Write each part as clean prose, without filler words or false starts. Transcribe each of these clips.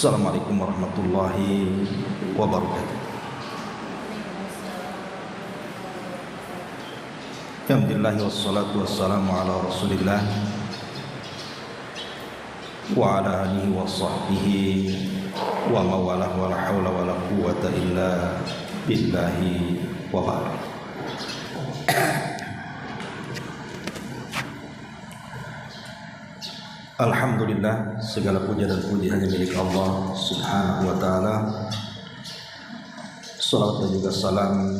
Assalamualaikum warahmatullahi wabarakatuh. Alhamdulillah wassalatu wassalamu ala Rasulillah wa ala alihi wa sahbihi wa mawalah wa la hawla wa la quwwata illa billahi wa ba'd. Alhamdulillah, segala puja dan puji hanya milik Allah Subhanahu wa ta'ala. Salawat dan juga salam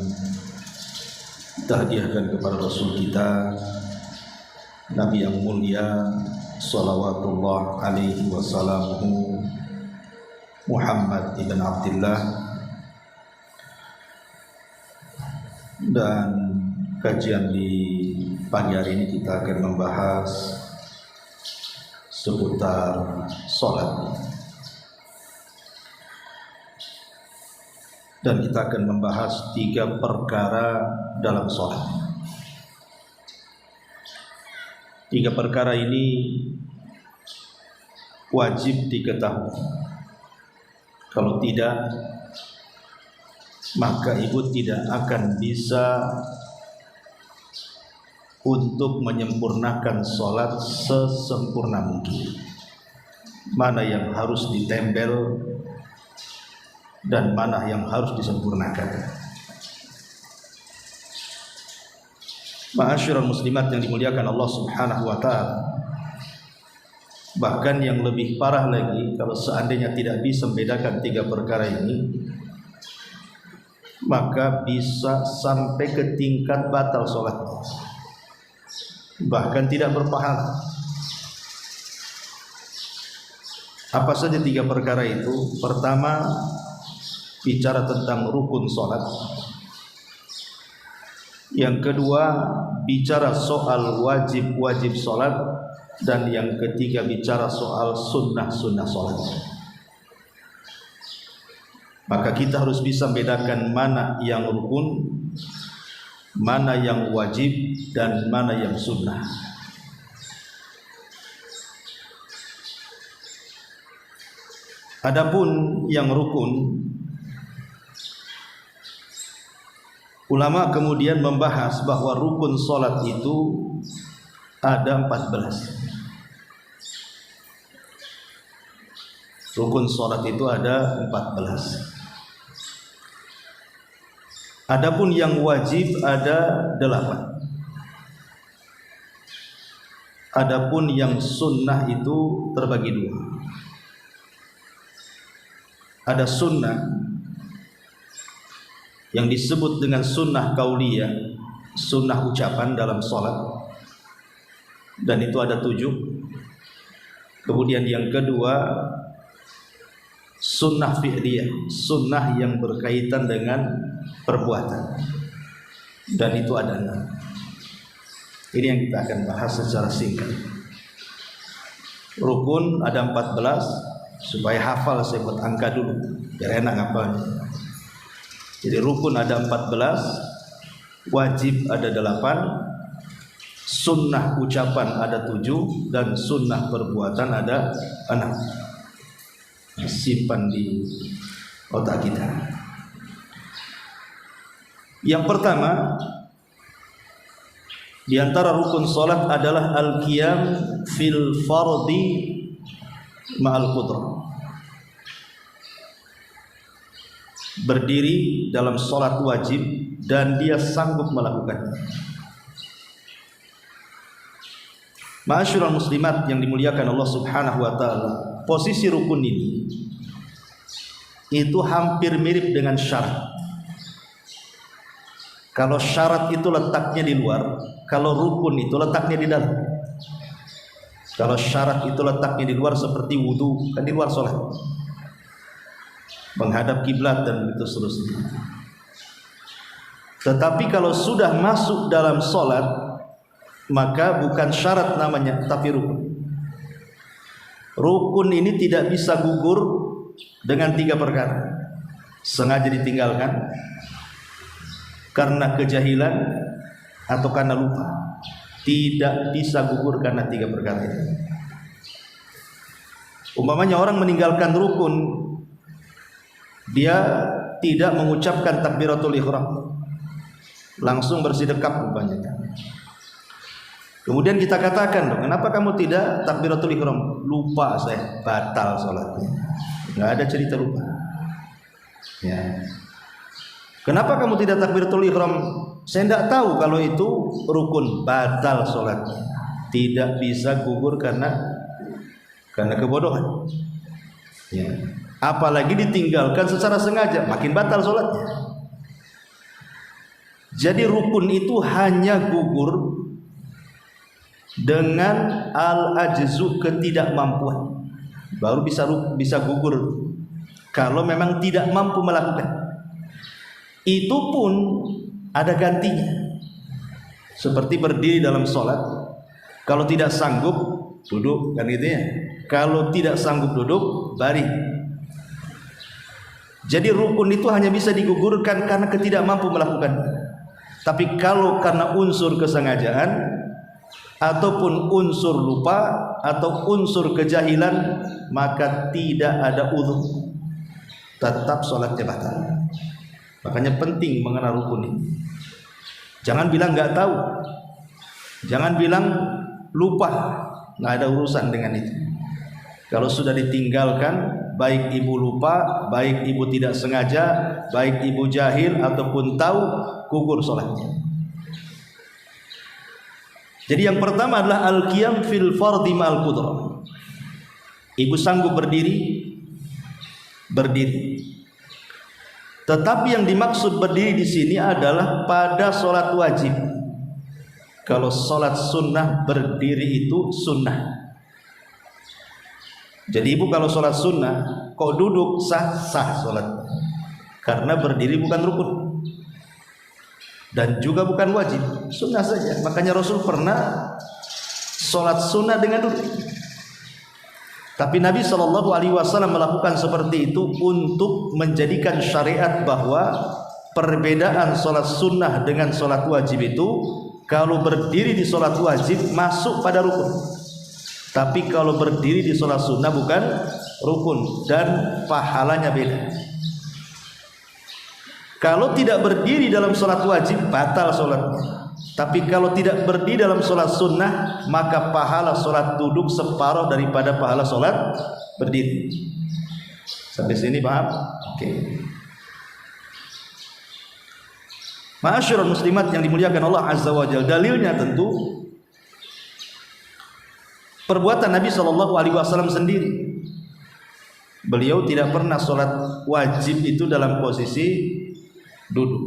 kita hadiahkan kepada Rasul kita, Nabi yang mulia salawatullah alaihi wasallamuhu, Muhammad ibn Abdullah. Dan kajian di pagi hari ini kita akan membahas seputar sholat, dan kita akan membahas 3 perkara dalam sholat. 3 perkara ini wajib diketahui. Kalau tidak, maka ibu tidak akan bisa untuk menyempurnakan sholat sesempurna mungkin. Mana yang harus ditempel dan mana yang harus disempurnakan. Ma'asyiral muslimat yang dimuliakan Allah Subhanahu wa ta'ala, bahkan yang lebih parah lagi, kalau seandainya tidak bisa membedakan 3 perkara ini, maka bisa sampai ke tingkat batal sholatnya, bahkan tidak berpahala. Apa saja 3 perkara itu? Pertama, bicara tentang rukun sholat. Yang kedua, bicara soal wajib-wajib sholat. Dan yang ketiga, bicara soal sunnah-sunnah sholat. Maka kita harus bisa membedakan mana yang rukun, mana yang wajib, dan mana yang sunnah. Adapun yang rukun, ulama kemudian membahas bahwa rukun sholat itu ada 14. Rukun sholat itu ada 14. Adapun yang wajib ada 8. Adapun yang sunnah itu terbagi 2. Ada sunnah yang disebut dengan sunnah kauliyah, sunnah ucapan dalam sholat, dan itu ada 7. Kemudian yang kedua, sunnah fi'liyah, sunnah yang berkaitan dengan perbuatan, dan itu ada 6. Ini yang kita akan bahas secara singkat. Rukun ada 14. Supaya hafal saya buat angka dulu biar enak ngapalnya. Jadi rukun ada 14, wajib ada 8, sunnah ucapan ada 7, dan sunnah perbuatan ada 6. Simpan di otak kita. Yang pertama di antara rukun salat adalah al-qiyam fil fardhi ma'al qudrah. Berdiri dalam salat wajib dan dia sanggup melakukannya. Ma'asyiral muslimat yang dimuliakan Allah Subhanahu wa ta'ala, posisi rukun ini itu hampir mirip dengan syarat. Kalau syarat itu letaknya di luar, kalau rukun itu letaknya di dalam. Kalau syarat itu letaknya di luar seperti wudu, kan di luar sholat, menghadap kiblat dan itu seterusnya. Tetapi kalau sudah masuk dalam sholat, maka bukan syarat namanya, tapi rukun. Rukun ini tidak bisa gugur dengan 3 perkara. Sengaja ditinggalkan karena kejahilan atau karena lupa. Tidak bisa gugur karena 3 perkara ini. Umpamanya orang meninggalkan rukun, dia tidak mengucapkan takbiratul ihram, langsung bersedekap umpamanya. Kemudian kita katakan, kenapa kamu tidak takbiratul ihram? Lupa saya, batal sholatnya. Nggak ada cerita lupa. Ya. Kenapa kamu tidak takbiratul ihram? Saya tidak tahu kalau itu rukun, batal sholatnya. Tidak bisa gugur karena kebodohan. Ya. Apalagi ditinggalkan secara sengaja, makin batal sholatnya. Jadi rukun itu hanya gugur dengan al-ajzu, ketidakmampuan, baru bisa gugur. Kalau memang tidak mampu melakukan, itu pun ada gantinya. Seperti berdiri dalam sholat, kalau tidak sanggup duduk, kan gitu ya. Kalau tidak sanggup duduk, baring. Jadi rukun itu hanya bisa digugurkan karena ketidakmampu melakukan. Tapi kalau karena unsur kesengajaan ataupun unsur lupa atau unsur kejahilan, maka tidak ada uzur, tetap sholatnya batal. Makanya penting mengenal rukun ini. Jangan bilang nggak tahu, jangan bilang lupa, nggak ada urusan dengan itu. Kalau sudah ditinggalkan, baik ibu lupa, baik ibu tidak sengaja, baik ibu jahil ataupun tahu, gugur sholatnya. Jadi yang pertama adalah al-qiyam fil fardhi ma'al qudrah. Ibu sanggup berdiri, berdiri. Tetapi yang dimaksud berdiri di sini adalah pada sholat wajib. Kalau sholat sunnah, berdiri itu sunnah. Jadi ibu kalau sholat sunnah, kok duduk sah sholat, karena berdiri bukan rukun dan juga bukan wajib, sunnah saja. Makanya Rasul pernah sholat sunnah dengan duduk. Tapi Nabi SAW melakukan seperti itu untuk menjadikan syariat bahwa perbedaan sholat sunnah dengan sholat wajib itu, kalau berdiri di sholat wajib masuk pada rukun, tapi kalau berdiri di sholat sunnah bukan rukun dan pahalanya beda. Kalau tidak berdiri dalam sholat wajib, batal sholatnya. Tapi kalau tidak berdiri dalam sholat sunnah, maka pahala sholat duduk separuh daripada pahala sholat berdiri. Sampai sini paham? Oke. Ma'asyiral muslimat yang dimuliakan Allah Azza wa Jalla, dalilnya tentu perbuatan Nabi SAW sendiri. Beliau tidak pernah sholat wajib itu dalam posisi duduk,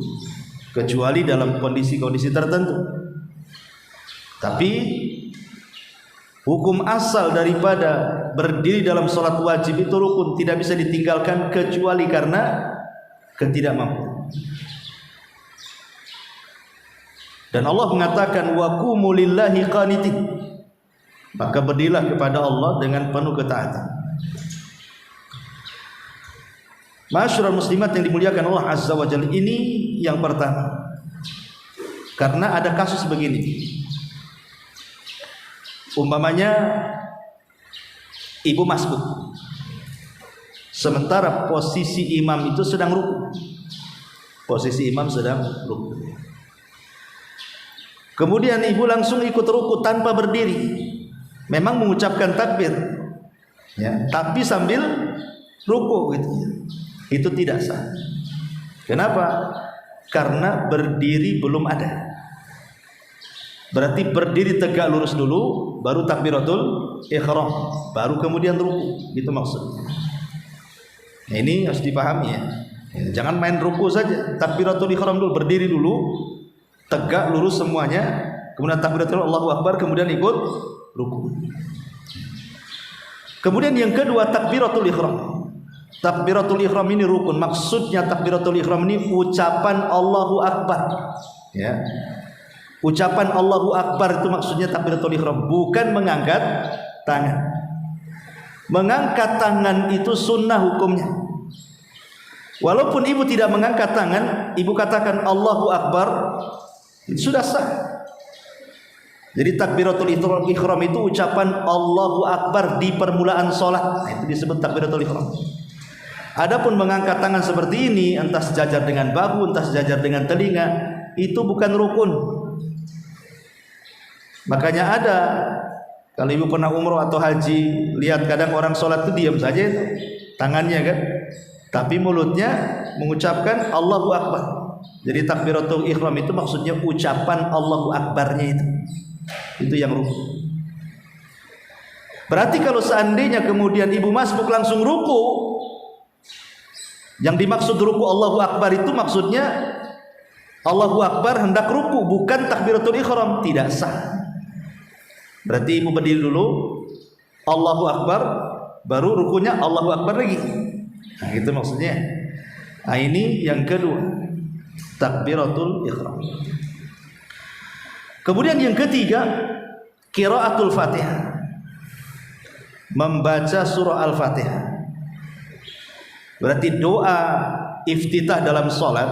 kecuali dalam kondisi-kondisi tertentu. Tapi hukum asal daripada berdiri dalam sholat wajib itu rukun, tidak bisa ditinggalkan kecuali karena ketidakmampuan. Dan Allah mengatakan wa qumu lillahi qanitin, maka berdirilah kepada Allah dengan penuh ketaatan. Ma'asyiral muslimat yang dimuliakan Allah Azza wa Jalla, ini yang pertama. Karena ada kasus begini. Umpamanya ibu masbuk, sementara posisi imam itu sedang ruku. Posisi imam sedang ruku. Kemudian ibu langsung ikut ruku tanpa berdiri. Memang mengucapkan takbir, ya, tapi sambil ruku gitu. Itu tidak sah. Kenapa? Karena berdiri belum ada. Berarti berdiri tegak lurus dulu, baru takbiratul ihram, baru kemudian ruku. Gitu maksudnya. Nah, ini harus dipahami ya. Jangan main ruku saja. Takbiratul ihram dulu, berdiri dulu, tegak lurus semuanya, kemudian takbiratul Allahu Akbar, kemudian ikut ruku. Kemudian yang kedua, takbiratul ihram. Takbiratul ihram ini rukun. Maksudnya takbiratul ihram ini ucapan Allahu Akbar, ya. Ucapan Allahu Akbar itu maksudnya takbiratul ihram, bukan mengangkat tangan. Mengangkat tangan itu sunnah hukumnya. Walaupun ibu tidak mengangkat tangan, ibu katakan Allahu Akbar, itu sudah sah. Jadi takbiratul ihram itu ucapan Allahu Akbar di permulaan sholat. Nah, itu disebut takbiratul ihram. Adapun mengangkat tangan seperti ini, entah sejajar dengan bahu, entah sejajar dengan telinga, itu bukan rukun. Makanya ada, kalau ibu pernah umroh atau haji, lihat kadang orang sholat itu diam saja itu tangannya kan, tapi mulutnya mengucapkan Allahu Akbar. Jadi takbiratul ihram itu maksudnya ucapan Allahu Akbarnya itu yang rukun. Berarti kalau seandainya kemudian ibu masbuk langsung ruku, yang dimaksud ruku Allahu Akbar itu maksudnya Allahu Akbar hendak ruku, bukan takbiratul ihram, tidak sah. Berarti ibu berdiri dulu, Allahu Akbar, baru rukunya Allahu Akbar lagi. Nah, itu maksudnya. Nah, ini yang kedua, takbiratul ihram. Kemudian yang ketiga, qiraatul Fatihah. Membaca surah Al-Fatihah. Berarti doa iftitah dalam salat,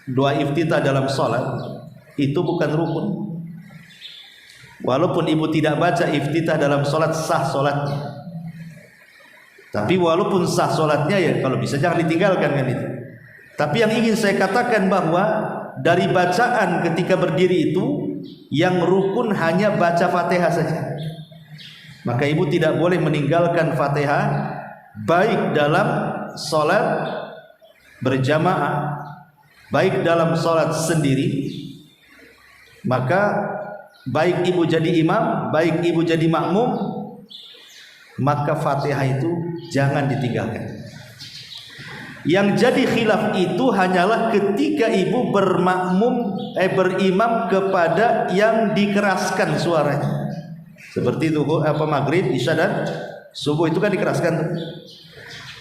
doa iftitah dalam salat itu bukan rukun. Walaupun ibu tidak baca iftitah dalam salat, sah salatnya. Tapi walaupun sah salatnya, ya kalau bisa jangan ditinggalkan kan itu. Tapi yang ingin saya katakan bahwa dari bacaan ketika berdiri itu yang rukun hanya baca Fatihah saja. Maka ibu tidak boleh meninggalkan Fatihah baik dalam salat berjamaah, baik dalam salat sendiri. Maka baik ibu jadi imam, baik ibu jadi makmum, maka Fatihah itu jangan ditinggalkan. Yang jadi khilaf itu hanyalah ketika ibu berimam kepada yang dikeraskan suaranya. Seperti zuhur, maghrib, isya dan subuh itu kan dikeraskan.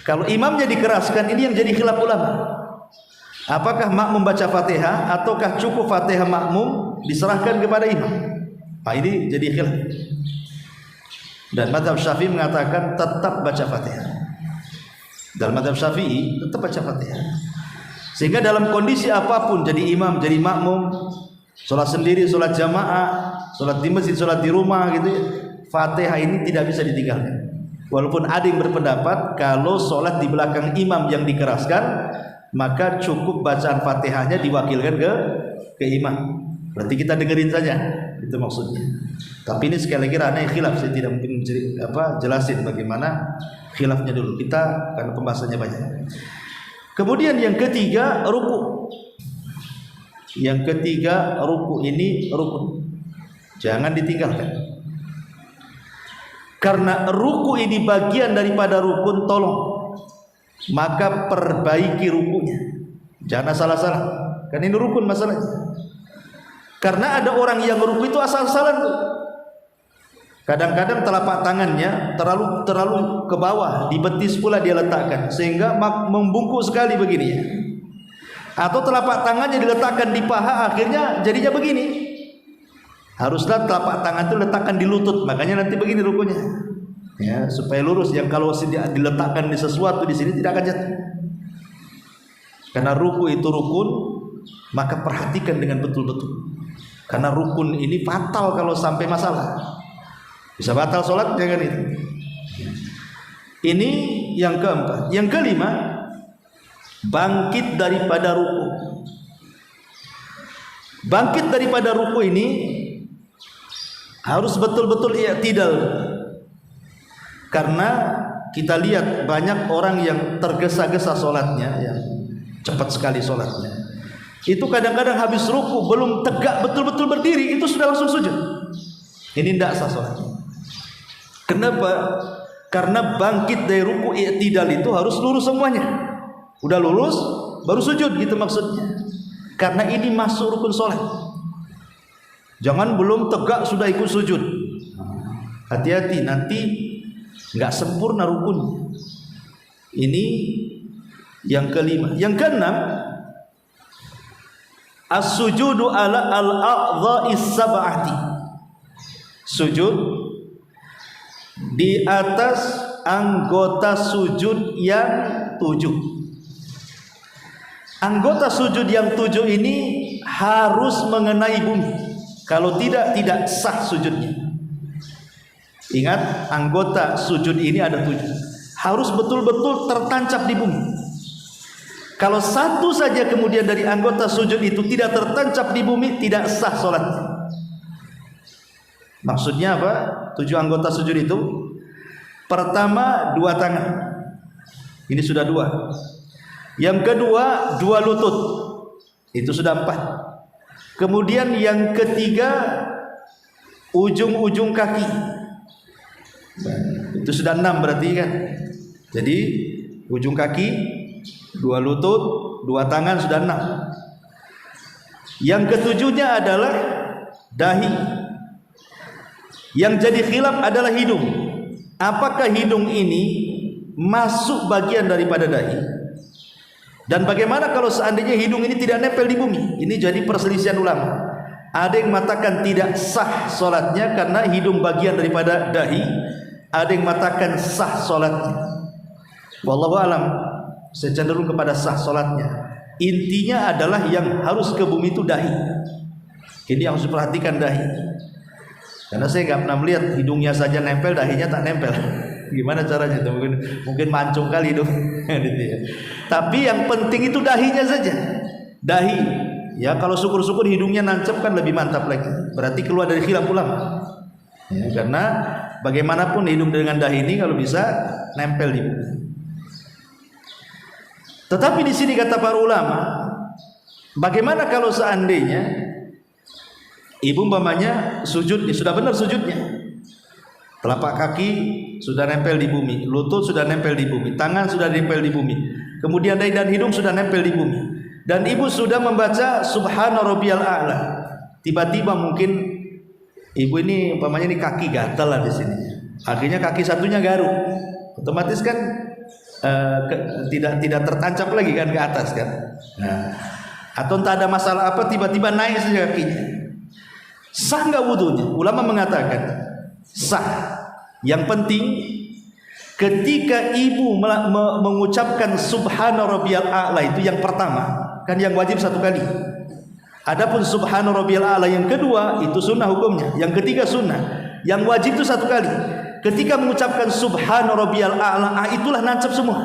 Kalau imamnya dikeraskan, ini yang jadi khilaf ulama. Apakah makmum baca Fatihah ataukah cukup Fatihah makmum diserahkan kepada imam? Nah, ini jadi khilaf. Dan mazhab Syafi'i mengatakan tetap baca Fatihah. Dalam mazhab Syafi'i tetap baca Fatihah. Sehingga dalam kondisi apapun, jadi imam, jadi makmum, sholat sendiri, sholat jamaah, sholat di masjid, sholat di rumah gitu ya, Fatihah ini tidak bisa ditinggalkan. Walaupun ada yang berpendapat kalau sholat di belakang imam yang dikeraskan, maka cukup bacaan Fatihahnya diwakilkan ke imam. Berarti kita dengerin saja, itu maksudnya. Tapi ini sekali lagi ranah khilaf, saya tidak mungkin jelasin bagaimana khilafnya dulu. Kita karena pembahasannya banyak. Kemudian yang ketiga, ruku. Yang ketiga, ruku ini rukun. Jangan ditinggalkan. Karena ruku ini bagian daripada rukun, tolong maka perbaiki rukunya. Jangan salah-salah. Kan ini rukun masalahnya. Karena ada orang yang ruku itu asal-asalan. Kadang-kadang telapak tangannya terlalu ke bawah, di betis pula dia letakkan sehingga membungkuk sekali begini ya. Atau telapak tangannya diletakkan di paha, akhirnya jadinya begini. Haruslah telapak tangan itu letakkan di lutut, makanya nanti begini rukunya. Ya, supaya lurus. Yang kalau diletakkan di sesuatu di sini tidak akan jatuh. Karena ruku itu rukun, maka perhatikan dengan betul-betul. Karena rukun ini fatal kalau sampai masalah. Bisa batal sholat, jangan itu. Ini yang keempat. Yang kelima, bangkit daripada ruku. Bangkit daripada ruku ini harus betul-betul i'tidal. Karena kita lihat banyak orang yang tergesa-gesa sholatnya, yang cepat sekali sholatnya. Itu kadang-kadang habis ruku belum tegak betul-betul berdiri, itu sudah langsung sujud. Ini tidak sah sholatnya. Kenapa? Karena bangkit dari ruku i'tidal itu harus lurus semuanya. Udah lurus baru sujud, gitu maksudnya. Karena ini masuk rukun sholat. Jangan belum tegak sudah ikut sujud. Hati-hati, nanti nggak sempurna rukun. Ini yang kelima. Yang keenam, as-sujudu ala al-a'dha'is sab'ati. Sujud di atas anggota sujud yang 7. Anggota sujud yang 7 ini harus mengenai bumi. Kalau tidak, tidak sah sujudnya. Ingat, anggota sujud ini ada 7. Harus betul-betul tertancap di bumi. Kalau satu saja kemudian dari anggota sujud itu tidak tertancap di bumi, tidak sah sholatnya. Maksudnya apa? 7 anggota sujud itu. Pertama, 2 tangan. Ini sudah 2. Yang kedua, 2 lutut. Itu sudah 4. Kemudian yang ketiga, ujung-ujung kaki. Itu sudah 6 berarti kan. Jadi ujung kaki, 2 lutut, 2 tangan, sudah 6. Yang ketujuhnya adalah dahi. Yang jadi khilaf adalah hidung. Apakah hidung ini masuk bagian daripada dahi? Dan bagaimana kalau seandainya hidung ini tidak nempel di bumi? Ini jadi perselisihan ulama. Ada yang mengatakan tidak sah solatnya karena hidung bagian daripada dahi. Ada yang mengatakan sah solatnya. Wallahu alam, saya cenderung kepada sah solatnya. Intinya adalah yang harus ke bumi itu dahi. Ini yang harus diperhatikan, dahi. Karena saya nggak pernah melihat hidungnya saja nempel, dahinya tak nempel. Gimana caranya itu? Mungkin mancung kali itu. Tapi yang penting itu dahinya saja. Dahi. Ya, kalau syukur-syukur hidungnya nancap kan lebih mantap lagi. Berarti keluar dari khilaf ulama. Ya, karena bagaimanapun hidung dengan dahi ini kalau bisa nempel di bumi. Tetapi di sini kata para ulama, bagaimana kalau seandainya ibu umpamanya sujud, sudah benar sujudnya, telapak kaki sudah nempel di bumi, lutut sudah nempel di bumi, tangan sudah nempel di bumi, kemudian dahi dan hidung sudah nempel di bumi, dan ibu sudah membaca Subhana Rabbiyal A'la. Tiba-tiba mungkin ibu ini umpamanya ini kaki gatal lah di sini, akhirnya kaki satunya garuk, otomatis kan tidak tertancap lagi kan ke atas kan. Nah, atau entah ada masalah apa, tiba-tiba naik saja kakinya. Sah nggak wudunya? Ulama mengatakan sah. Yang penting ketika ibu mengucapkan Subhana Rabbiyal A'la itu yang pertama, kan yang wajib 1 kali. Adapun Subhana Rabbiyal A'la yang kedua itu sunnah hukumnya. Yang ketiga sunnah. Yang wajib itu 1 kali. Ketika mengucapkan Subhana Rabbiyal A'la, itulah nancap semua.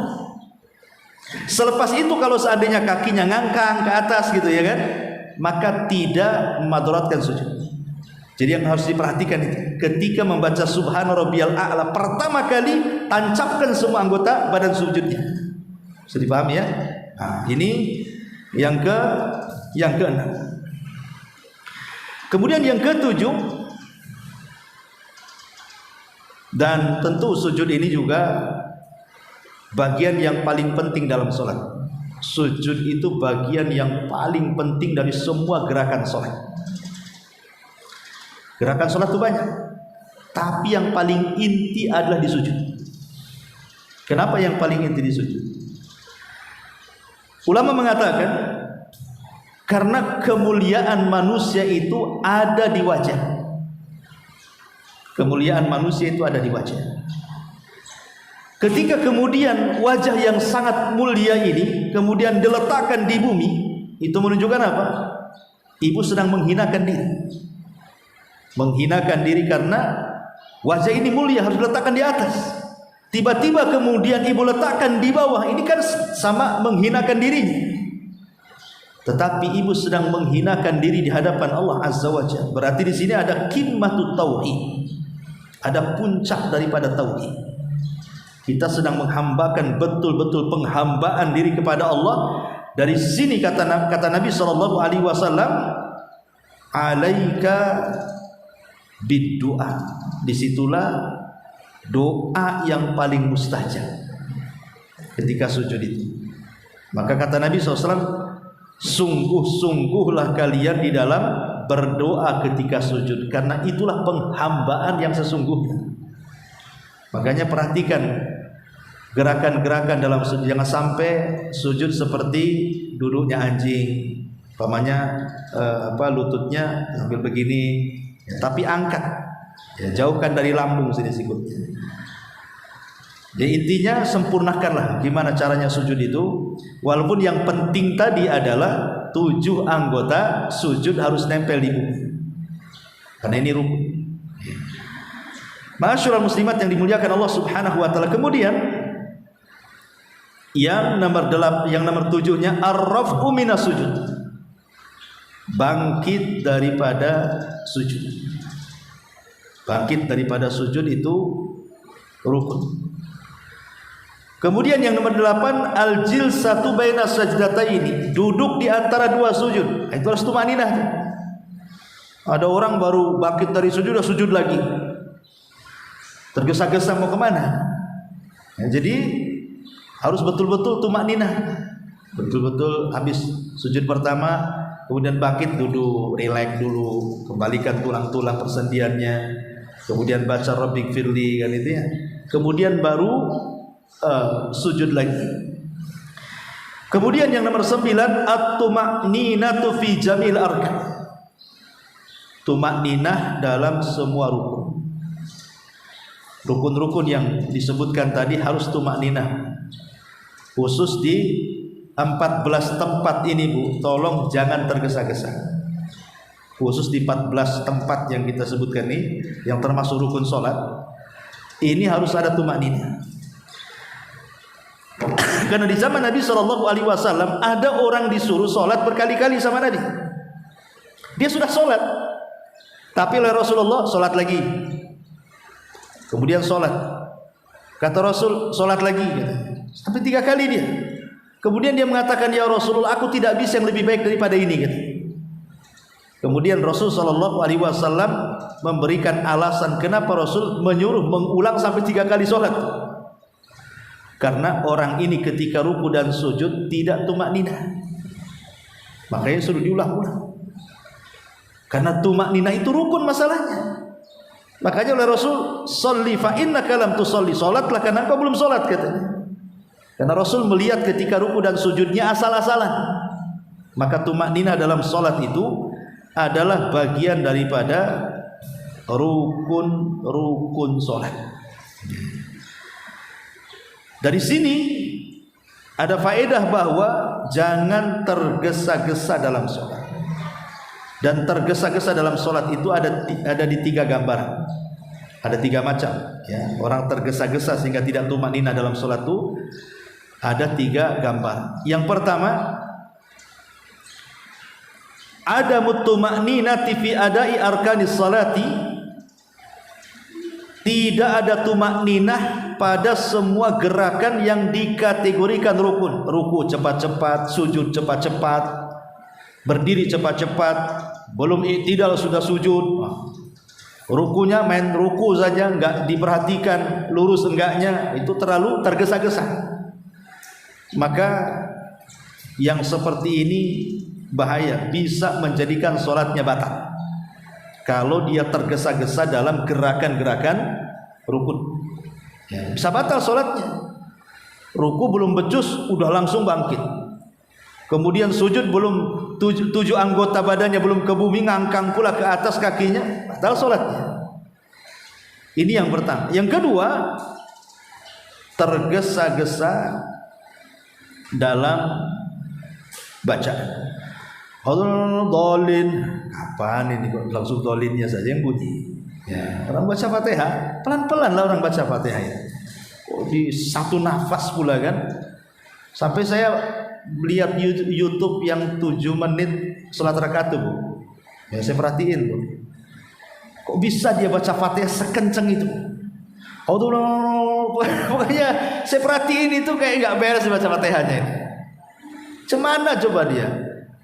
Selepas itu kalau seandainya kakinya ngangkang ke atas gitu ya kan, maka tidak madaratkan sujud. Jadi yang harus diperhatikan itu, ketika membaca Subhana Rabbiyal A'la pertama kali, tancapkan semua anggota badan sujudnya. Bisa dipahami ya? Nah, ini yang ke-6. Kemudian yang ke-7, dan tentu sujud ini juga bagian yang paling penting dalam sholat. Sujud itu bagian yang paling penting dari semua gerakan sholat. Gerakan sholat itu banyak, tapi yang paling inti adalah di sujud. Kenapa yang paling inti di sujud? Ulama mengatakan karena kemuliaan manusia itu ada di wajah. Kemuliaan manusia itu ada di wajah. Ketika kemudian wajah yang sangat mulia ini kemudian diletakkan di bumi, itu menunjukkan apa? Ibu sedang menghinakan diri. Menghinakan diri karena wajah ini mulia, harus diletakkan di atas. Tiba-tiba kemudian ibu letakkan di bawah, ini kan sama menghinakan dirinya. Tetapi ibu sedang menghinakan diri di hadapan Allah Azza wa Jalla. Berarti di sini ada qimmatut tauhid. Ada puncak daripada tauhid. Kita sedang menghambakan betul-betul penghambaan diri kepada Allah. Dari sini kata Nabi sallallahu alaihi wasallam, "Alaika bid-du'a." Disitulah doa yang paling mustajab ketika sujud itu. Maka kata Nabi SAW, sungguh-sungguhlah kalian di dalam berdoa ketika sujud, karena itulah penghambaan yang sesungguhnya. Makanya perhatikan gerakan-gerakan dalam sujud, jangan sampai sujud seperti duduknya anjing, umpamanya lututnya sambil begini, tapi angkat, ya, jauhkan dari lambung sini sikutnya. Jadi intinya sempurnakanlah gimana caranya sujud itu. Walaupun yang penting tadi adalah 7 anggota sujud harus nempel di bumi. karena ini rukun. Ma'asyiral muslimat yang dimuliakan Allah Subhanahu wa taala. Kemudian yang nomor 7-nya ar-raf'u minas sujud. Bangkit daripada sujud. Bangkit daripada sujud itu rukun. Kemudian yang nomor 8 al-jilsatu baina sajdataini. Duduk di antara dua sujud. Itu harus tumaninah. Ada orang baru bangkit dari sujud, sudah sujud lagi, tergesa-gesa mau kemana? Ya, jadi harus betul-betul tumakninah, betul-betul habis sujud pertama, kemudian bangkit, duduk, rileks dulu, kembalikan tulang-tulang persendiannya, kemudian baca Rabbik firli kan itu ya, kemudian baru sujud lagi. Kemudian yang nomor 9 at-tuma'ninatu fi jamil arkan. Tumakninah dalam semua rukun. Rukun-rukun yang disebutkan tadi harus tumakninah. Khusus di 14 tempat ini Bu, tolong jangan tergesa-gesa. Khusus di 14 tempat yang kita sebutkan ini, yang termasuk rukun sholat, ini harus ada tumakninah. Karena di zaman Nabi SAW ada orang disuruh sholat berkali-kali sama Nabi. Dia sudah sholat, tapi oleh Rasulullah sholat lagi, kemudian sholat, kata Rasul sholat lagi, sampai 3 kali dia. Kemudian dia mengatakan, ya Rasulullah, aku tidak bisa yang lebih baik daripada ini, gitu. Kemudian Rasul SAW memberikan alasan kenapa Rasul menyuruh mengulang sampai 3 kali sholat. Karena orang ini ketika ruku dan sujud tidak tumakninah, makanya suruh diulang-ulang. Karena tumakninah itu rukun masalahnya. Makanya oleh Rasul, sholli fa innaka lam tusolli, salatlah karena engkau belum salat, katanya. Karena Rasul melihat ketika ruku dan sujudnya asal-asalan. Maka tumakninah dalam salat itu adalah bagian daripada rukun salat. Dari sini ada faedah bahwa jangan tergesa-gesa dalam salat. Dan tergesa-gesa dalam sholat itu ada di 3 gambaran, ada 3 macam ya. Orang tergesa-gesa sehingga tidak tumakninah dalam sholat itu ada 3 gambar. Yang pertama, ada mutumakninati fi adai arkanis salati, tidak ada tumakninah pada semua gerakan yang dikategorikan rukun. Ruku cepat-cepat, sujud cepat-cepat, berdiri cepat-cepat, belum i'tidal sudah sujud. Rukunya main ruku saja, enggak diperhatikan lurus enggaknya, itu terlalu tergesa-gesa. Maka yang seperti ini bahaya, bisa menjadikan sholatnya batal kalau dia tergesa-gesa dalam gerakan-gerakan rukun ya, bisa batal sholatnya. Ruku belum becus udah langsung bangkit, kemudian sujud belum 7 anggota badannya belum ke bumi, ngangkang pula ke atas kakinya, batal sholatnya. Ini yang pertama. Yang kedua, tergesa-gesa dalam bacaan. Dolin, kapan ini kok langsung dolinnya saja yang bunyi? Ya, orang baca Fatihah pelan-pelan lah, orang baca Fatihah ya. Kok di satu nafas pula kan? Sampai saya lihat YouTube yang 7 menit sholat rakaat tuh Bu, ya saya perhatiin tuh, kok bisa dia baca Fatihah sekenceng itu? Pokoknya saya perhatiin itu kayak nggak beres baca Fatihahnya. Cemana coba dia?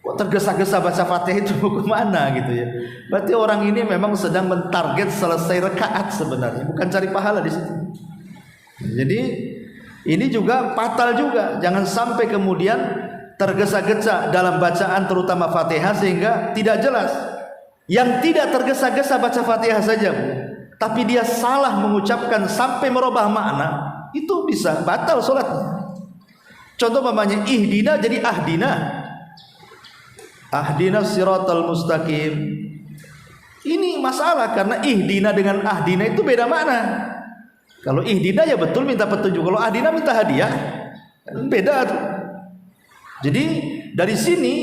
Kok tergesa-gesa baca Fatihah itu kemana gitu ya? Berarti orang ini memang sedang mentarget selesai rakaat sebenarnya, bukan cari pahala di situ. Jadi ini juga fatal juga. Jangan sampai kemudian tergesa-gesa dalam bacaan terutama Fatihah sehingga tidak jelas. Yang tidak tergesa-gesa baca Fatihah saja Bu, tapi dia salah mengucapkan sampai merubah makna, itu bisa batal sholatnya. Contoh namanya ihdina jadi ahdina. Ahdina siratal mustaqim. Ini masalah karena ihdina dengan ahdina itu beda makna. Kalau ihdina ya betul minta petunjuk, kalau ahdina minta hadiah, beda tuh. Jadi dari sini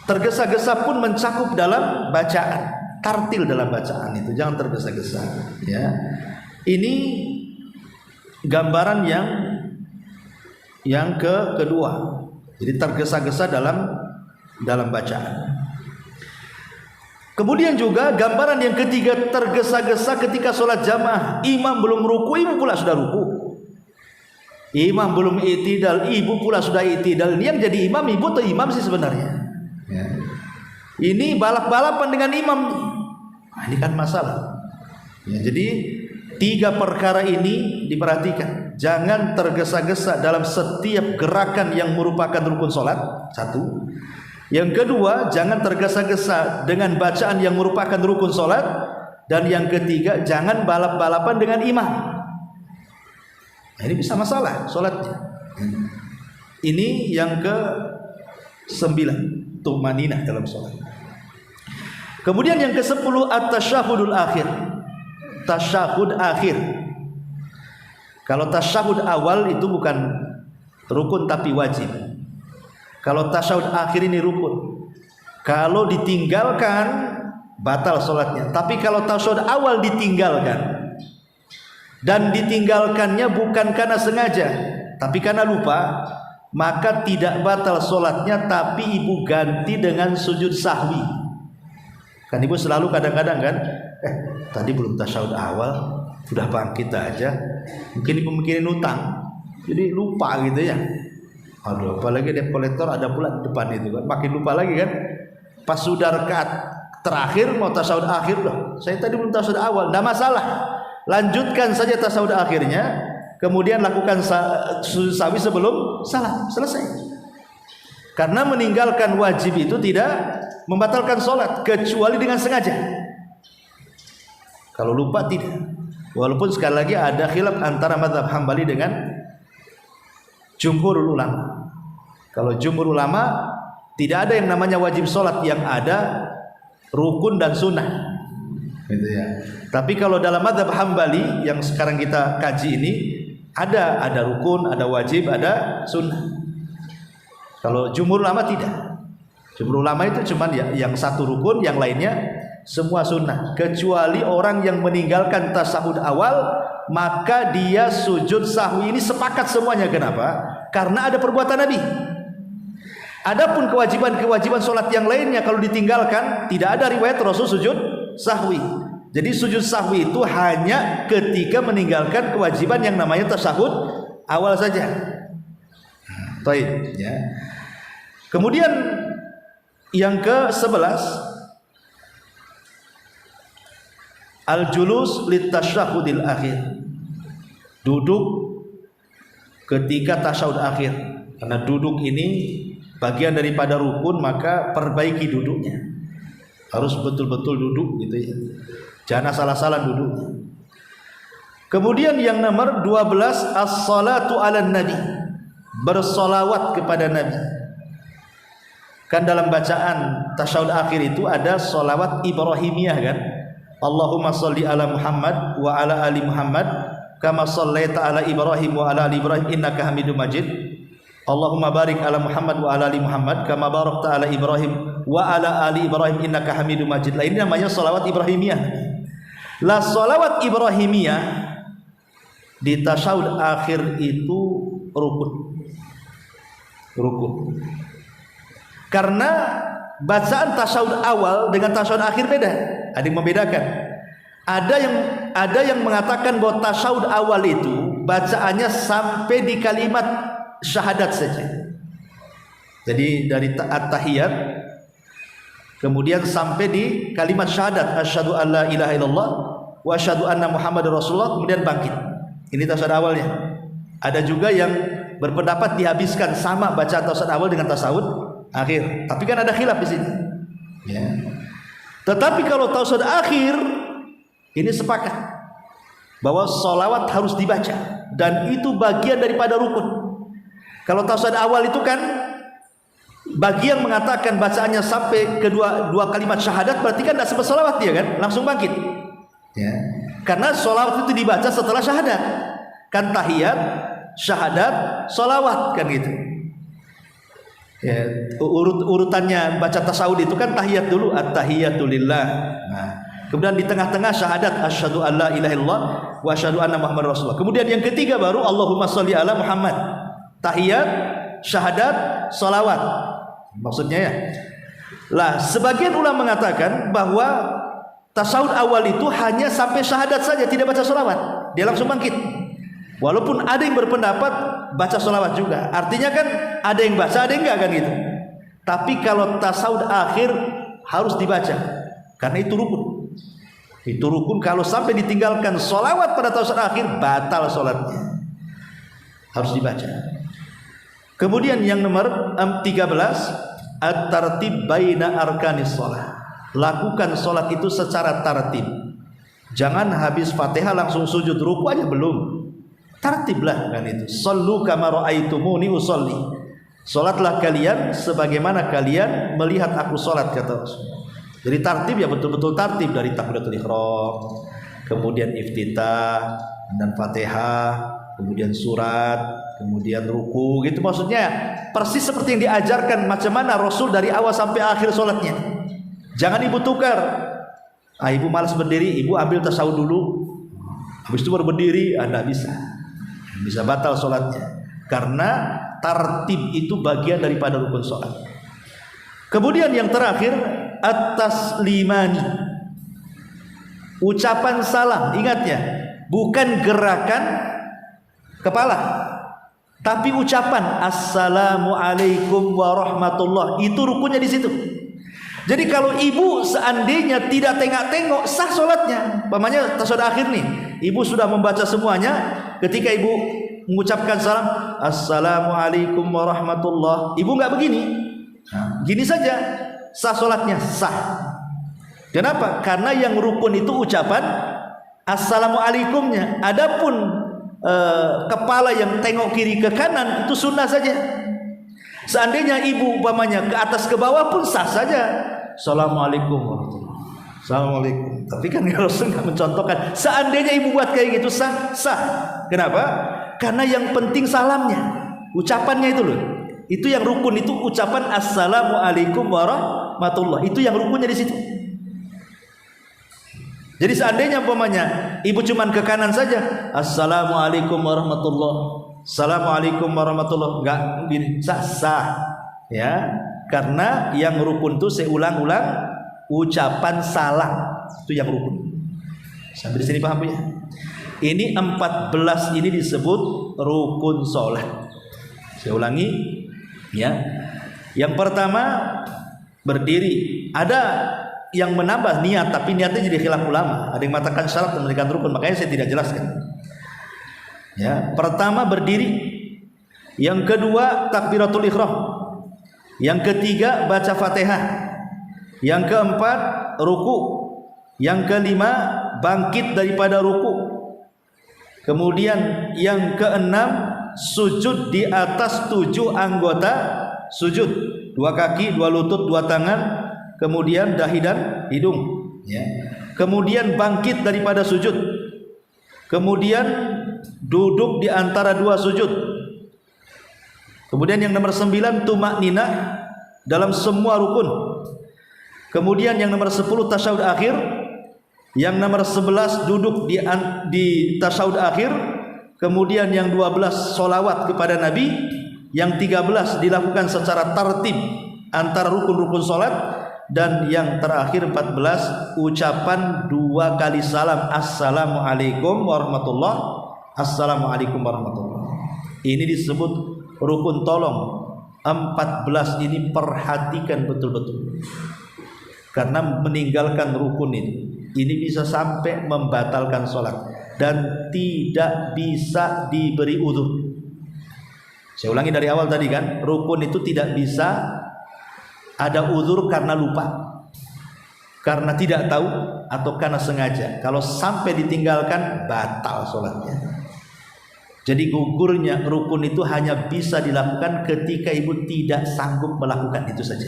tergesa-gesa pun mencakup dalam bacaan. tartil dalam bacaan itu, jangan tergesa-gesa ya. Ini gambaran yang kedua. Jadi tergesa-gesa dalam bacaan. Kemudian juga gambaran yang ketiga, tergesa-gesa ketika sholat jamaah. Imam belum ruku, ibu pula sudah ruku. Imam belum i'tidal, ibu pula sudah i'tidal. Ini yang jadi imam, ibu atau imam sih sebenarnya ya. Ini balap-balapan dengan imam. Nah, ini kan masalah ya. Jadi 3 perkara ini diperhatikan. Jangan tergesa-gesa dalam setiap gerakan yang merupakan rukun sholat. 1. Yang kedua, jangan tergesa-gesa dengan bacaan yang merupakan rukun sholat. Dan yang ketiga, jangan balap-balapan dengan imam. Nah, ini bisa masalah sholatnya. Ini yang ke-9, tumaninah dalam sholat. Kemudian yang ke-10, at-tasyahudul akhir. Tasyahud akhir. Kalau tasyahud awal itu bukan rukun tapi wajib. Kalau tasyahud akhir ini rukun. Kalau ditinggalkan batal sholatnya. Tapi kalau tasyahud awal ditinggalkan, dan ditinggalkannya bukan karena sengaja, tapi karena lupa, maka tidak batal sholatnya, tapi ibu ganti dengan sujud sahwi. Kan ibu selalu kadang-kadang kan, tadi belum tasyahud awal sudah bangkit aja. Mungkin ibu mikirin utang, jadi lupa gitu ya. Aduh, apalagi debt collector ada pula di depan itu kan, makin lupa lagi kan. Pas sudah rakaat terakhir mau tasyahud akhir, loh saya tadi belum tasyahud awal. Tidak masalah, lanjutkan saja tasyahud akhirnya, kemudian lakukan sujud sahwi sebelum salam, selesai. Karena meninggalkan wajib itu tidak membatalkan sholat kecuali dengan sengaja. Kalau lupa tidak. Walaupun sekali lagi ada khilaf antara mazhab Hambali dengan jumhur ulama. Kalau jumhur ulama tidak ada yang namanya wajib sholat, yang ada rukun dan sunnah gitu ya. Tapi kalau dalam mazhab Hambali yang sekarang kita kaji ini, ada rukun, ada wajib, ada sunnah. Kalau jumhur ulama tidak. Jumhur ulama itu cuman ya yang satu rukun, yang lainnya semua sunnah, kecuali orang yang meninggalkan tasyahud awal, maka dia sujud sahwi ini sepakat semuanya. Kenapa? Karena ada perbuatan Nabi. Adapun kewajiban sholat yang lainnya kalau ditinggalkan, tidak ada riwayat Rasul sujud sahwi. Jadi sujud sahwi itu hanya ketika meninggalkan kewajiban yang namanya tasyahud awal saja. Baik ya. Kemudian yang ke-11, al-julus litasyahudil akhir. Duduk ketika tasyahud akhir. Karena duduk ini bagian daripada rukun, maka perbaiki duduknya. Harus betul-betul duduk gitu ya. Jangan salah-salah duduknya. Kemudian yang nomor 12, as-salatu ala nabi. Bersolawat kepada Nabi. Kan dalam bacaan tasyahud akhir itu ada solawat Ibrahimiyah kan. Allahumma sholli ala Muhammad wa ala ali Muhammad kama shallaita ala Ibrahim wa ala ali Ibrahim innaka Hamidum Majid. Allahumma barik ala Muhammad wa ala ali Muhammad kama barakta ala Ibrahim wa ala ali Ibrahim innaka Hamidum Majid. Lah ini namanya sholawat Ibrahimiyah. Lah sholawat Ibrahimiyah di tasyahud akhir itu rukun. Karena bacaan tasyahud awal dengan tasyahud akhir beda. Ada yang membedakan. Ada yang mengatakan bahwa tasyahud awal itu bacaannya sampai di kalimat syahadat saja. Jadi dari at-tahiyat kemudian sampai di kalimat syahadat, asyhadu alla ilaha illallah wa asyhadu anna Muhammadar Rasulullah, kemudian bangkit. Ini tasyahud awalnya. Ada juga yang berpendapat dihabiskan sama bacaan tasyahud awal dengan tasyahud akhir. Tapi kan ada khilaf di sini. Ya. Tetapi kalau tasyahud akhir ini sepakat bahwa sholawat harus dibaca dan itu bagian daripada rukun. Kalau tasyahud awal itu kan bagian mengatakan bacaannya sampai dua kalimat syahadat, berarti kan tidak sempat sholawat dia kan, langsung bangkit. Ya. Karena sholawat itu dibaca setelah syahadat. Kan tahiyat, syahadat, sholawat kan gitu. Ya, urutannya baca tasawuf itu kan tahiyat dulu, at-tahiyatu lillah. Nah, kemudian di tengah-tengah syahadat asyhadu alla ilaha illallah wa asyhadu anna muhammadar rasulullah. Kemudian yang ketiga baru Allahumma sholli ala Muhammad. Tahiyat, syahadat, salawat. Maksudnya ya. Lah, sebagian ulama mengatakan bahwa tasawuf awal itu hanya sampai syahadat saja, tidak baca salawat. Dia langsung bangkit. Walaupun ada yang berpendapat baca salawat juga. Artinya kan ada yang baca, ada yang enggak kan gitu. Tapi kalau tasawuf akhir harus dibaca. Karena itu rukun. Itu rukun, kalau sampai ditinggalkan salawat pada tasawuf akhir batal salatnya. Harus dibaca. Kemudian yang nomor 13, at-tartib baina arkanis shalah. Lakukan salat itu secara tartib. Jangan habis Fatihah langsung sujud, ruku aja belum. Tartiblah kan itu. Shallu kama raaitumuni usolli. Salatlah kalian sebagaimana kalian melihat aku salat, kata Rasulullah. Jadi tartib ya betul-betul tartib, dari takbiratul ihram, kemudian iftitah dan Fatihah, kemudian surat, kemudian ruku, gitu maksudnya persis seperti yang diajarkan macam mana Rasul dari awal sampai akhir salatnya. Jangan ibu tukar. Ibu malas berdiri, ibu ambil tasawuf dulu, habis itu baru berdiri, Anda bisa batal salatnya. Karena tartib itu bagian daripada rukun salat. Kemudian yang terakhir, at-taslimani. Ucapan salam, ingat ya, bukan gerakan kepala, tapi ucapan assalamualaikum warahmatullah, itu rukunnya di situ. Jadi kalau ibu seandainya tidak tengok-tengok, sah sholatnya. Umpamanya tasawuf akhir nih, ibu sudah membaca semuanya, ketika ibu mengucapkan salam assalamualaikum warahmatullah, ibu nggak begini, gini saja, sah sholatnya, sah. Kenapa? Karena yang rukun itu ucapan assalamualaikumnya. Adapun kepala yang tengok kiri ke kanan itu sunnah saja. Seandainya ibu umpamanya ke atas ke bawah pun sah saja. Assalamualaikum warahmatullahi wabarakatuh. Assalamualaikum. Tapi kan Rasul nggak mencontohkan. Seandainya ibu buat kayak gitu sah. Kenapa? Karena yang penting salamnya, ucapannya itu loh. Itu yang rukun, itu ucapan assalamualaikum warahmatullahi. Itu yang rukunnya di situ. Jadi seandainya umpamanya ibu cuman ke kanan saja, assalamualaikum warahmatullahi, assalamualaikum warahmatullahi, enggak gini, sah ya, karena yang rukun itu saya ulang-ulang ucapan salam, itu yang rukun. Sampai di sini paham ya? Ini 14 ini disebut rukun sholat. Saya ulangi ya. Yang pertama berdiri. Ada yang menambah niat, tapi niatnya jadi khilaf ulama. Ada yang mengatakan syarat dan memberikan rukun, makanya saya tidak jelaskan. Ya, pertama berdiri, yang kedua takbiratul ihram, yang ketiga baca Fatihah, yang keempat ruku, yang kelima bangkit daripada ruku, kemudian yang keenam sujud di atas 7 anggota sujud, 2 kaki, 2 lutut, 2 tangan, kemudian dahi dan hidung ya. Kemudian bangkit daripada sujud, kemudian duduk di antara 2 sujud, kemudian yang nomor 9 tumakninah dalam semua rukun, kemudian yang nomor 10 tasyahud akhir, yang nomor 11 duduk di tasyahud akhir, kemudian yang 12 sholawat kepada Nabi, yang 13 dilakukan secara tertib antara rukun-rukun sholat, dan yang terakhir 14 ucapan 2 kali salam assalamualaikum warahmatullah, assalamualaikum warahmatullah. Ini disebut rukun. Tolong 14 ini perhatikan betul-betul, karena meninggalkan rukun ini bisa sampai membatalkan sholat dan tidak bisa diberi udzur. Saya ulangi dari awal tadi kan, rukun itu tidak bisa ada udzur karena lupa, karena tidak tahu, atau karena sengaja. Kalau sampai ditinggalkan batal sholatnya. Jadi gugurnya rukun itu hanya bisa dilakukan ketika ibu tidak sanggup melakukan itu saja.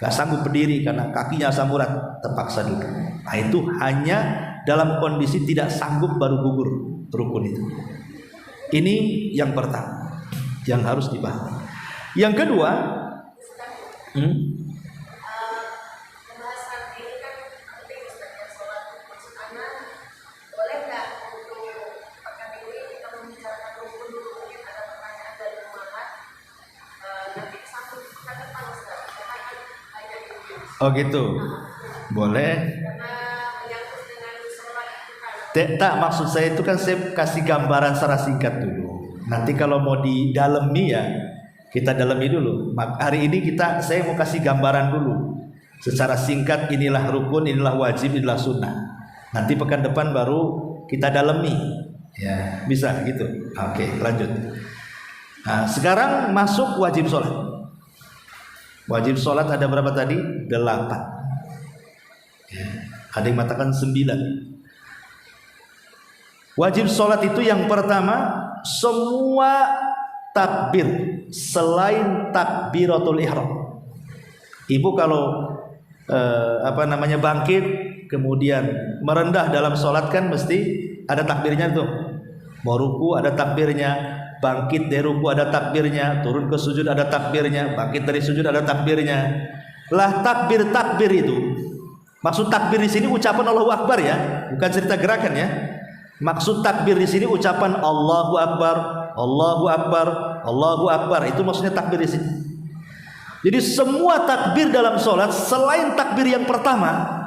Gak sanggup berdiri karena kakinya asam urat, terpaksa duduk. Nah, itu hanya dalam kondisi tidak sanggup baru gugur rukun itu. Ini yang pertama yang harus dipahami. Yang kedua, Oh gitu, boleh. Tak, maksud saya itu kan saya kasih gambaran secara singkat dulu. Nanti kalau mau didalami ya kita dalami dulu. Hari ini saya mau kasih gambaran dulu secara singkat, inilah rukun, inilah wajib, inilah sunnah. Nanti pekan depan baru kita dalami. Ya, bisa gitu. Oke, lanjut. Nah, sekarang masuk wajib sholat. Wajib sholat ada berapa tadi? 8. Ya, ada yang mengatakan 9. Wajib sholat itu yang pertama, semua takbir selain takbiratul ihram. Ibu kalau bangkit kemudian merendah dalam sholat kan mesti ada takbirnya tuh. Mau ruku ada takbirnya, bangkit dari ruku ada takbirnya, turun ke sujud ada takbirnya, bangkit dari sujud ada takbirnya. Lah takbir itu, maksud takbir di sini ucapan Allahu Akbar ya, bukan cerita gerakan ya. Maksud takbir di sini ucapan Allahu Akbar, Allahu Akbar, Allahu Akbar. Itu maksudnya takbir di sini. Jadi semua takbir dalam sholat selain takbir yang pertama.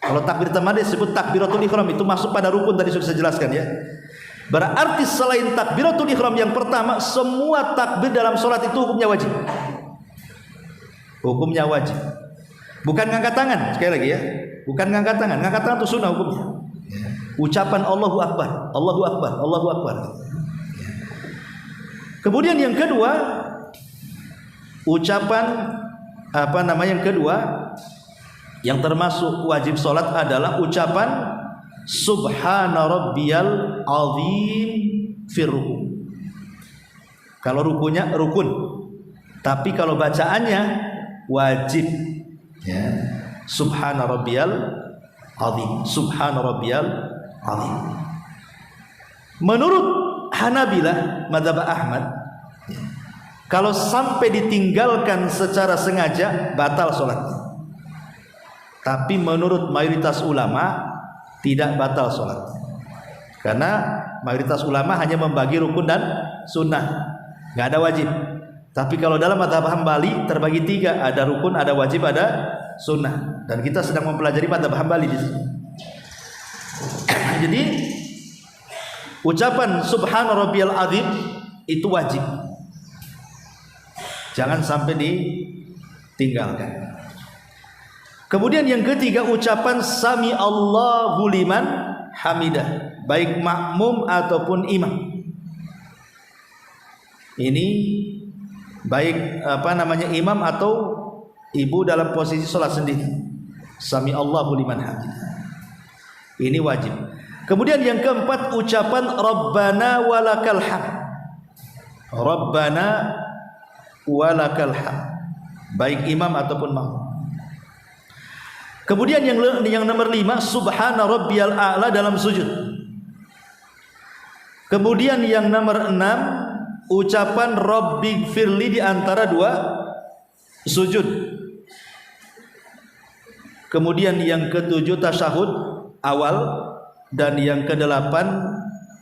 Kalau takbir pertama disebut takbiratul ihram, itu masuk pada rukun tadi sudah saya jelaskan ya. Berarti selain takbiratul ihram yang pertama, semua takbir dalam sholat itu hukumnya wajib. Hukumnya wajib. Bukan ngangkat tangan, sekali lagi ya. Bukan ngangkat tangan itu sunnah hukumnya. Ucapan Allahu Akbar, Allahu Akbar, Allahu Akbar. Kemudian yang kedua, ucapan yang kedua yang termasuk wajib sholat adalah ucapan Subhana Rabbiyal Azim fir ruku. Kalau rukunya rukun, tapi kalau bacaannya wajib. Ya. Subhana Rabbiyal Azim, Subhana Rabbiyal Azim. Menurut Hanabilah mazhab Ahmad, kalau sampai ditinggalkan secara sengaja batal sholatnya. Tapi menurut mayoritas ulama tidak batal sholat, karena mayoritas ulama hanya membagi rukun dan sunnah, nggak ada wajib. Tapi kalau dalam mazhab Hambali terbagi 3, ada rukun, ada wajib, ada sunnah. Dan kita sedang mempelajari mazhab Hambali di sini. Jadi ucapan Subhana Rabbiyal Azim itu wajib, jangan sampai ditinggalkan. Kemudian yang ketiga, ucapan Sami Allahu liman hamidah, baik makmum ataupun imam. Ini baik imam atau ibu dalam posisi sholat sendiri. Sami Allahu liman hamidah, ini wajib. Kemudian yang keempat, ucapan Rabbana walakal hamd. Rabbana walakal hamd, baik imam ataupun makmum. Kemudian yang nomor 5, Subhana Rabbiyal A'la dalam sujud. Kemudian yang nomor 6, ucapan Rabbighfirli di antara 2 sujud. Kemudian yang ke-7, tasyahud awal. Dan yang ke-8,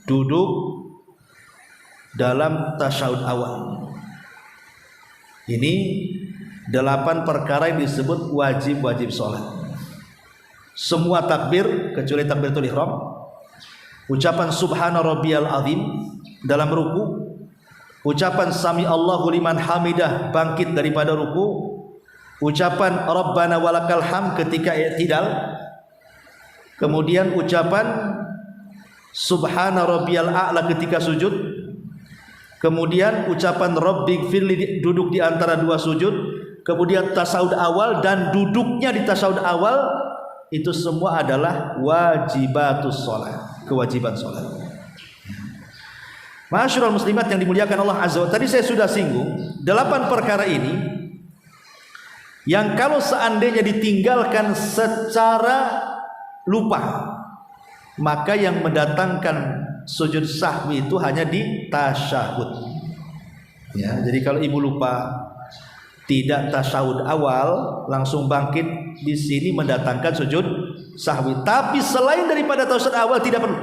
duduk dalam tasyahud awal. Ini 8 perkara yang disebut wajib-wajib sholat. Semua takbir kecuali takbiratul ihram, ucapan Subhana Rabbiyal Azim dalam ruku, ucapan Sami Allahu liman hamidah bangkit daripada ruku, ucapan Rabbana walakal hamd ketika i'tidal, kemudian ucapan Subhana Rabbiyal A'la ketika sujud, kemudian ucapan Rabbighfirli duduk di antara 2 sujud, kemudian tasyahud awal dan duduknya di tasyahud awal, itu semua adalah wajibatus sholat, kewajiban sholat. Ma'asyiral muslimat yang dimuliakan Allah Azza wa Jalla, tadi saya sudah singgung 8 perkara ini yang kalau seandainya ditinggalkan secara lupa, maka yang mendatangkan sujud sahwi itu hanya di tasyahud. Ya, jadi kalau ibu lupa tidak tasyahud awal langsung bangkit, di sini mendatangkan sujud sahwi. Tapi selain daripada tasyahud awal tidak perlu.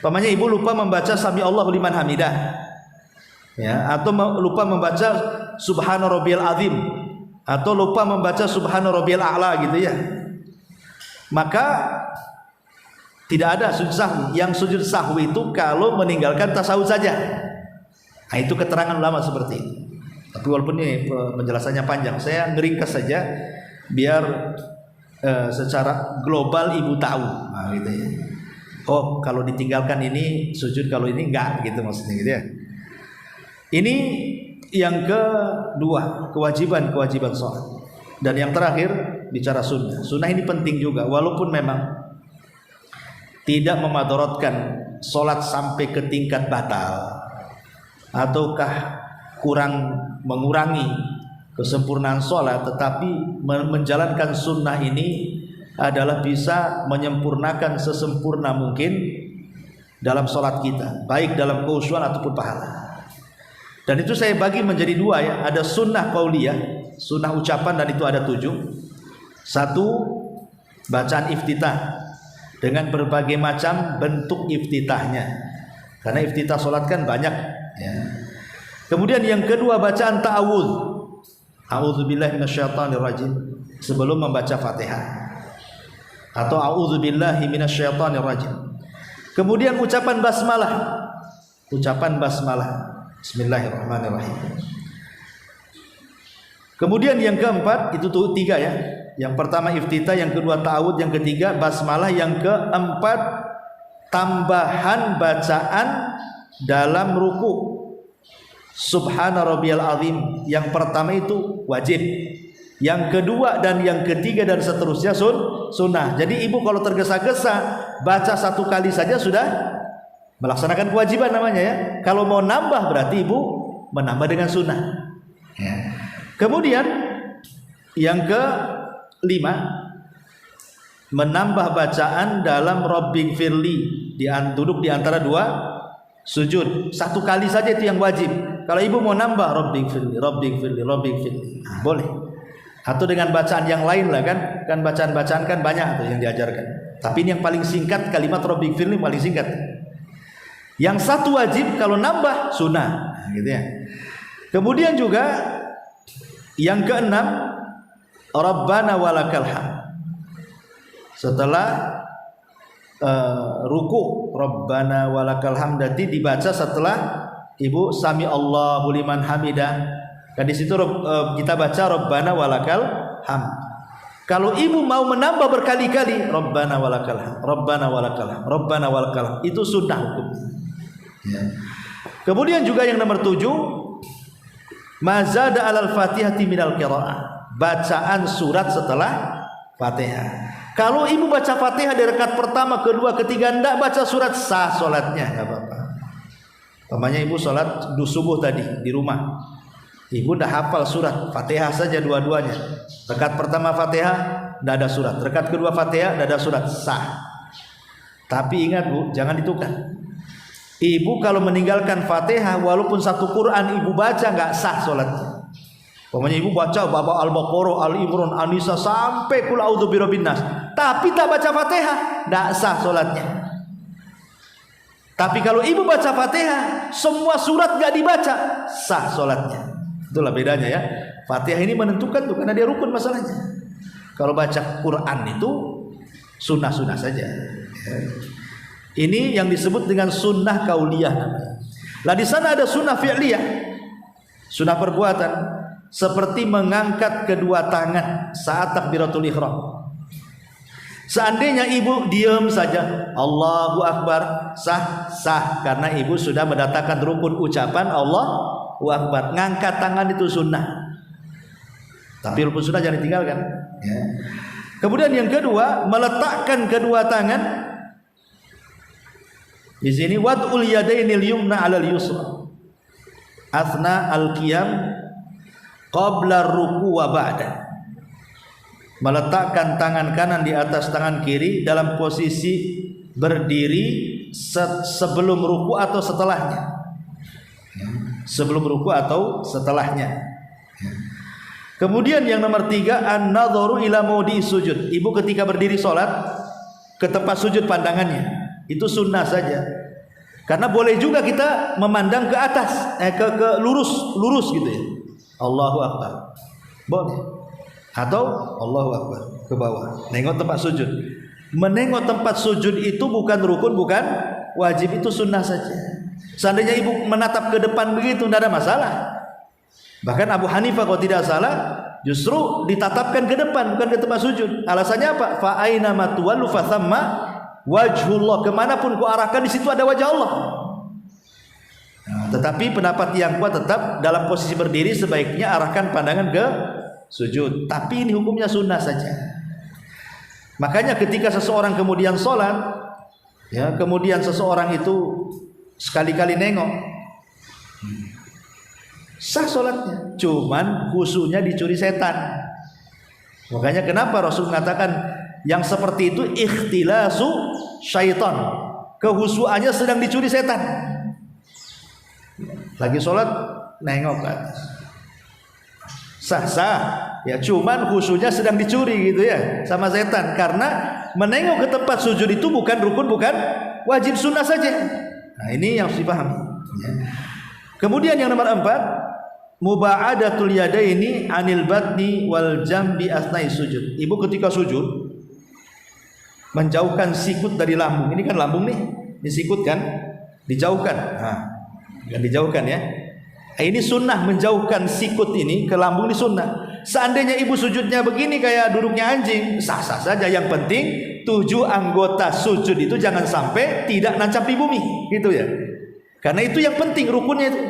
Umpamanya ibu lupa membaca sami Allahu liman hamidah, ya, atau lupa membaca subhana rabbiyal azim, atau lupa membaca subhana rabbiyal a'la gitu ya, maka tidak ada sujud sahwi. Yang sujud sahwi itu kalau meninggalkan tasawuf saja. Nah, itu keterangan ulama seperti itu. Tapi walaupun ini penjelasannya panjang, saya ngeringkas saja biar secara global ibu tahu. Nah, gitu ya. Oh, kalau ditinggalkan ini sujud, kalau ini enggak, gitu maksudnya gitu ya. Ini yang kedua, kewajiban sholat. Dan yang terakhir bicara sunnah. Sunnah ini penting juga, walaupun memang tidak memadorotkan sholat sampai ke tingkat batal, ataukah kurang mengurangi kesempurnaan sholat, tetapi menjalankan sunnah ini adalah bisa menyempurnakan sesempurna mungkin dalam sholat kita, baik dalam khusyuan ataupun pahala. Dan itu saya bagi menjadi dua ya, ada sunnah qauliyah, sunnah ucapan, dan itu ada 7. Satu, bacaan iftitah dengan berbagai macam bentuk iftitahnya, karena iftitah sholat kan banyak ya. Kemudian yang kedua, bacaan ta'awudz, a'udzubillahi minasyaitonirrajim, sebelum membaca Fatihah, atau a'udzubillahi minasyaitonirrajim. Kemudian ucapan basmalah, bismillahirrahmanirrahim. Kemudian yang keempat, itu tuh 3 ya. Yang pertama iftitah, yang kedua ta'awudz, yang ketiga basmalah, yang keempat tambahan bacaan dalam ruku. Subhana rabbiyal azim, yang pertama itu wajib, yang kedua dan yang ketiga dan seterusnya sunnah. Jadi ibu kalau tergesa-gesa baca 1 kali saja sudah melaksanakan kewajiban namanya ya. Kalau mau nambah berarti ibu menambah dengan sunnah ya. Kemudian yang ke-5, menambah bacaan dalam Rabbi firli, duduk di antara 2 sujud. 1 kali saja itu yang wajib. Kalau ibu mau nambah Rabbi firli, nah, boleh. Atau dengan bacaan yang lain lah kan bacaan-bacaan kan banyak tuh yang diajarkan. Tapi ini yang paling singkat, kalimat Rabbi firli paling singkat. Yang 1 wajib, kalau nambah sunnah, nah, gitu ya. Kemudian juga yang ke-6, Rabbana walakal hamd. Setelah ruku, Rabbana walakal hamd dibaca setelah ibu sami Allahu liman hamidah. Dan di situ kita baca Rabbana walakal hamd. Kalau ibu mau menambah berkali-kali Rabbana walakal hamd, Rabbana walakal hamd, Rabbana walakal hamd, itu sunnah hukum ya. Kemudian juga yang nomor 7, mazada alal fatihati minal qiraah, bacaan surat setelah Fatihah. Kalau ibu baca Fatihah di rakaat pertama, kedua, ketiga enggak baca surat, sah salatnya, enggak apa-apa. Umpamanya ibu salat subuh tadi di rumah, ibu dah hafal surat Fatihah saja dua-duanya. Rakaat pertama Fatihah enggak ada surat, rakaat kedua Fatihah enggak ada surat, sah. Tapi ingat Bu, jangan ditukar. Ibu kalau meninggalkan Fatihah walaupun 1 Quran ibu baca enggak sah salatnya. Umpamanya ibu baca bab Al-Baqarah, Al-Imran, An-Nisa sampai qul a'udzu birabbin nas, tapi tak baca Fatihah, enggak sah salatnya. Tapi kalau ibu baca Fatihah, semua surat enggak dibaca, sah salatnya. Itulah bedanya ya. Fatihah ini menentukan tuh, karena dia rukun masalahnya. Kalau baca Quran itu sunnah-sunnah saja. Ini yang disebut dengan sunnah kauliyah namanya. Lah di sana ada sunnah fi'liyah, sunnah perbuatan, seperti mengangkat kedua tangan saat takbiratul ihram. Seandainya ibu diam saja, Allahu Akbar, sah karena ibu sudah mendatangkan rukun ucapan Allahu Akbar. Ngangkat tangan itu sunnah, tapi rukun sunnah jangan ditinggalkan ya. Kemudian yang kedua, meletakkan kedua tangan di sini, wad'ul yadainil yumna 'alal yusra athna al-qiyam qabla ruku wa ba'da. Meletakkan tangan kanan di atas tangan kiri dalam posisi berdiri sebelum ruku atau setelahnya. Sebelum ruku atau setelahnya. Kemudian yang nomor 3, an-nadharu ila maudhi'i sujud. Ibu ketika berdiri sholat ke tempat sujud pandangannya, itu sunnah saja. Karena boleh juga kita memandang ke atas, ke lurus gitu ya. Allahu Akbar. Boleh. Atau Allahu Akbar ke bawah, nengok tempat sujud. Menengok tempat sujud itu bukan rukun, bukan wajib, itu sunnah saja. Seandainya ibu menatap ke depan begitu, tidak ada masalah. Bahkan Abu Hanifah kalau tidak salah justru ditatapkan ke depan, bukan ke tempat sujud. Alasannya apa? Fa aina ma tuwallu fa thamma wajhullah. Kemanapun kau arahkan, di situ ada wajah Allah. Nah, tetapi pendapat yang kuat tetap dalam posisi berdiri sebaiknya arahkan pandangan ke sujud. Tapi ini hukumnya sunnah saja. Makanya ketika seseorang kemudian sholat, ya, kemudian seseorang itu sekali-kali nengok, sah sholatnya, cuman khusyuknya dicuri setan. Makanya kenapa Rasul mengatakan yang seperti itu ikhtilasu syaitan, kehusuannya sedang dicuri setan. Lagi sholat nengok ke atas, sah ya, cuman khusyuknya sedang dicuri gitu ya sama setan. Karena menengok ke tempat sujud itu bukan rukun, bukan wajib, sunnah saja. Nah ini yang harus dipahami ya. Kemudian yang nomor 4, muba'adatul yadaini anil batni wal jambi asnai sujud. Ibu ketika sujud menjauhkan sikut dari lambung. Ini kan lambung nih, ini sikut kan, dijauhkan. Nah, kan dijauhkan ya. Ini sunnah, menjauhkan sikut ini ke lambung ini sunnah. Seandainya ibu sujudnya begini kayak duduknya anjing, sah-sah saja. Yang penting 7 anggota sujud itu jangan sampai tidak nancap di bumi, gitu ya. Karena itu yang penting, rukunnya itu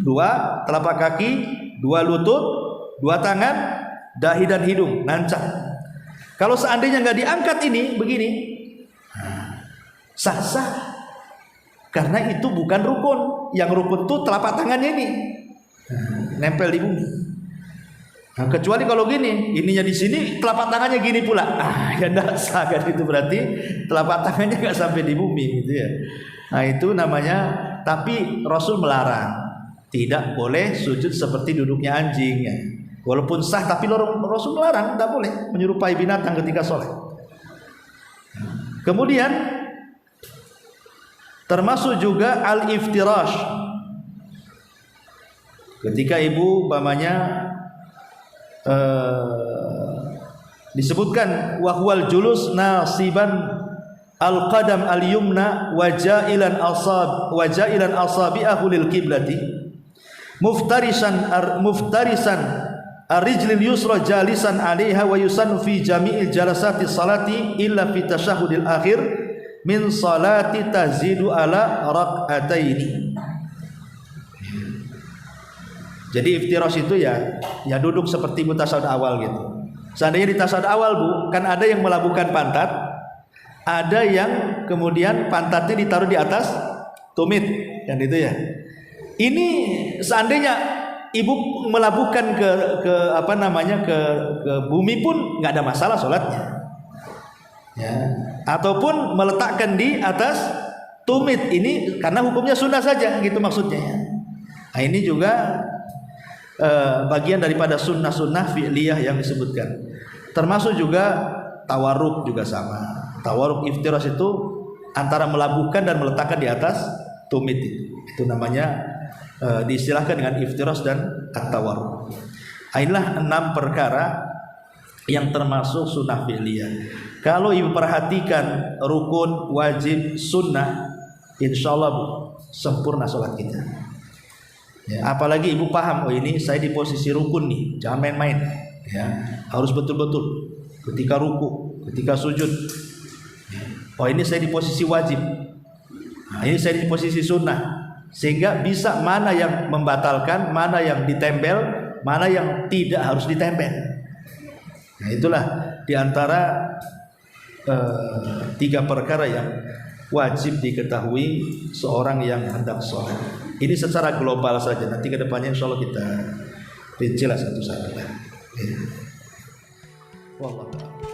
2 telapak kaki, 2 lutut, 2 tangan, dahi dan hidung nancap. Kalau seandainya nggak diangkat ini begini, sah-sah. Karena itu bukan rukun. Yang rukun itu telapak tangannya ini nempel di bumi. Nah, kecuali kalau gini, ininya di sini, telapak tangannya gini pula, ya enggak sah kan, itu berarti telapak tangannya nggak sampai di bumi, gitu ya. Nah itu namanya. Tapi Rasul melarang, tidak boleh sujud seperti duduknya anjing ya. Walaupun sah, tapi Rasul melarang, tidak boleh menyerupai binatang ketika sholat. Kemudian termasuk juga al-iftirash. Ketika ibu umpamanya disebutkan wahwal julus nasiban al-qadam al-yumna wajailan asabi'ahu lil qiblati muftarisan ar-rijlil yusra jalisan 'alaiha wa yusannu fi jami'il jalasati salati illa fi tasyahhudil akhir min salati tazidu ala rak'ataini. Jadi iftirash itu ya duduk seperti tasyahud awal gitu. Seandainya di tasyahud awal Bu, kan ada yang melabuhkan pantat, ada yang kemudian pantatnya ditaruh di atas tumit, kan itu ya. Ini seandainya ibu melabuhkan ke bumi pun nggak ada masalah sholatnya. Ya. Ataupun meletakkan di atas tumit ini karena hukumnya sunnah saja gitu maksudnya. Nah ini juga bagian daripada sunnah-sunnah fi'liyah yang disebutkan. Termasuk juga tawarruk juga sama. Tawarruk iftirash itu antara melabuhkan dan meletakkan di atas tumit itu namanya diistilahkan dengan iftirash dan at-tawarruk. Inilah 6 perkara yang termasuk sunnah fi'liyah. Kalau ibu perhatikan rukun, wajib, sunnah, insyaallah Bu, sempurna sholat kita. Ya, apalagi ibu paham, oh ini saya di posisi rukun nih, jangan main-main. Ya, harus betul-betul ketika ruku, ketika sujud. Oh ini saya di posisi wajib. Nah, ini saya di posisi sunnah. Sehingga bisa mana yang membatalkan, mana yang ditempel, mana yang tidak harus ditempel. Nah itulah diantara 3 perkara yang wajib diketahui seorang yang hendak sholat. Ini secara global saja. Nanti ke depannya insya Allah kita rinci lah satu-satu. Ya. Wallahu a'lam.